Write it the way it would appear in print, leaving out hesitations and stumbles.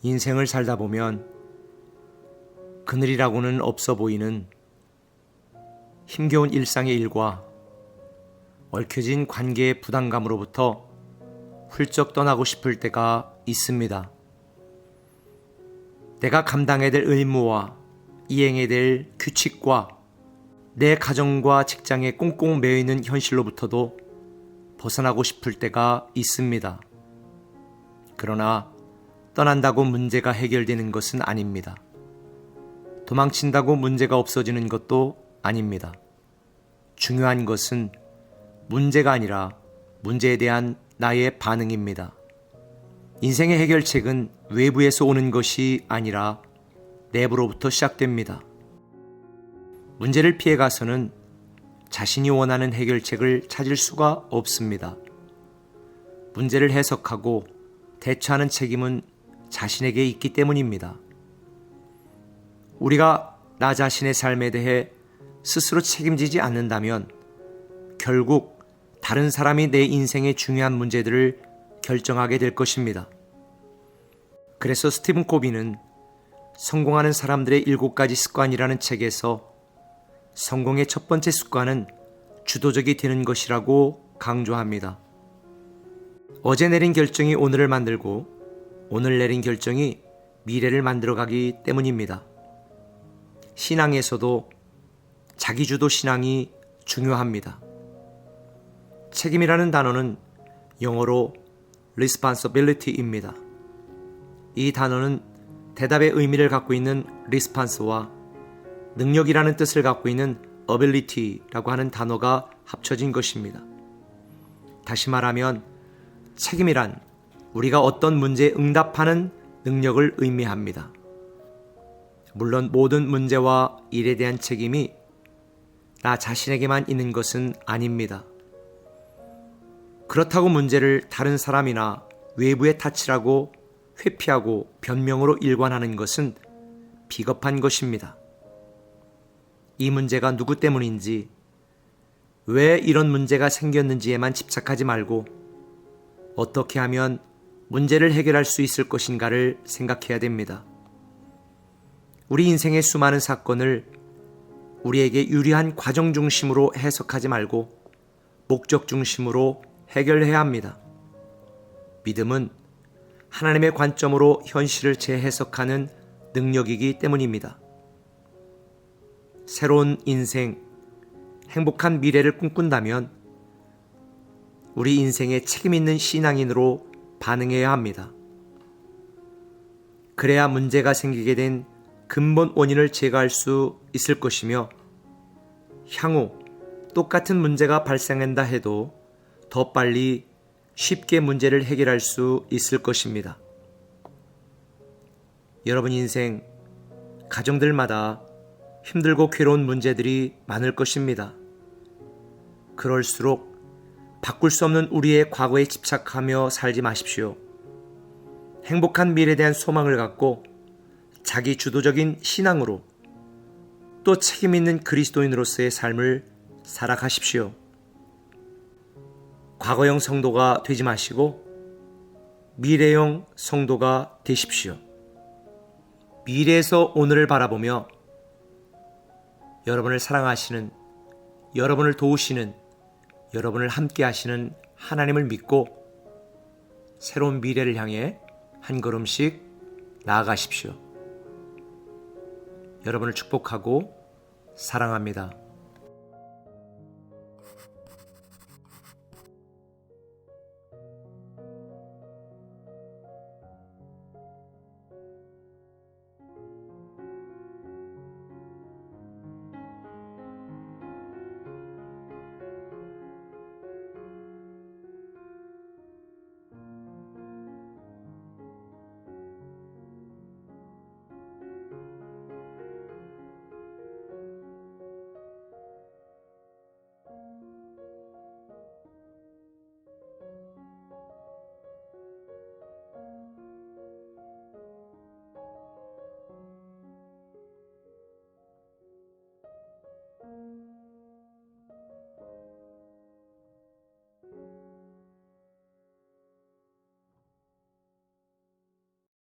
인생을 살다 보면 그늘이라고는 없어 보이는 힘겨운 일상의 일과 얽혀진 관계의 부담감으로부터 훌쩍 떠나고 싶을 때가 있습니다. 내가 감당해야 될 의무와 이행해야 될 규칙과 내 가정과 직장에 꽁꽁 매여있는 현실로부터도 벗어나고 싶을 때가 있습니다. 그러나 떠난다고 문제가 해결되는 것은 아닙니다. 도망친다고 문제가 없어지는 것도 아닙니다. 중요한 것은 문제가 아니라 문제에 대한 나의 반응입니다. 인생의 해결책은 외부에서 오는 것이 아니라 내부로부터 시작됩니다. 문제를 피해가서는 자신이 원하는 해결책을 찾을 수가 없습니다. 문제를 해석하고 대처하는 책임은 자신에게 있기 때문입니다. 우리가 나 자신의 삶에 대해 스스로 책임지지 않는다면 결국 다른 사람이 내 인생의 중요한 문제들을 결정하게 될 것입니다. 그래서 스티븐 코비는 성공하는 사람들의 7가지 습관이라는 책에서 성공의 첫 번째 습관은 주도적이 되는 것이라고 강조합니다. 어제 내린 결정이 오늘을 만들고 오늘 내린 결정이 미래를 만들어가기 때문입니다. 신앙에서도 자기주도 신앙이 중요합니다. 책임이라는 단어는 영어로 responsibility입니다. 이 단어는 대답의 의미를 갖고 있는 response와 능력이라는 뜻을 갖고 있는 ability라고 하는 단어가 합쳐진 것입니다. 다시 말하면 책임이란 우리가 어떤 문제에 응답하는 능력을 의미합니다. 물론 모든 문제와 일에 대한 책임이 나 자신에게만 있는 것은 아닙니다. 그렇다고 문제를 다른 사람이나 외부에 탓이라고 회피하고 변명으로 일관하는 것은 비겁한 것입니다. 이 문제가 누구 때문인지, 왜 이런 문제가 생겼는지에만 집착하지 말고 어떻게 하면 문제를 해결할 수 있을 것인가를 생각해야 됩니다. 우리 인생의 수많은 사건을 우리에게 유리한 과정 중심으로 해석하지 말고 목적 중심으로 해결해야 합니다. 믿음은 하나님의 관점으로 현실을 재해석하는 능력이기 때문입니다. 새로운 인생, 행복한 미래를 꿈꾼다면 우리 인생에 책임 있는 신앙인으로 반응해야 합니다. 그래야 문제가 생기게 된 근본 원인을 제거할 수 있을 것이며 향후 똑같은 문제가 발생한다 해도 더 빨리 쉽게 문제를 해결할 수 있을 것입니다. 여러분 인생, 가정들마다 힘들고 괴로운 문제들이 많을 것입니다. 그럴수록 바꿀 수 없는 우리의 과거에 집착하며 살지 마십시오. 행복한 미래에 대한 소망을 갖고 자기 주도적인 신앙으로 또 책임 있는 그리스도인으로서의 삶을 살아가십시오. 과거형 성도가 되지 마시고 미래형 성도가 되십시오. 미래에서 오늘을 바라보며 여러분을 사랑하시는, 여러분을 도우시는, 여러분을 함께 하시는 하나님을 믿고 새로운 미래를 향해 한 걸음씩 나아가십시오. 여러분을 축복하고 사랑합니다.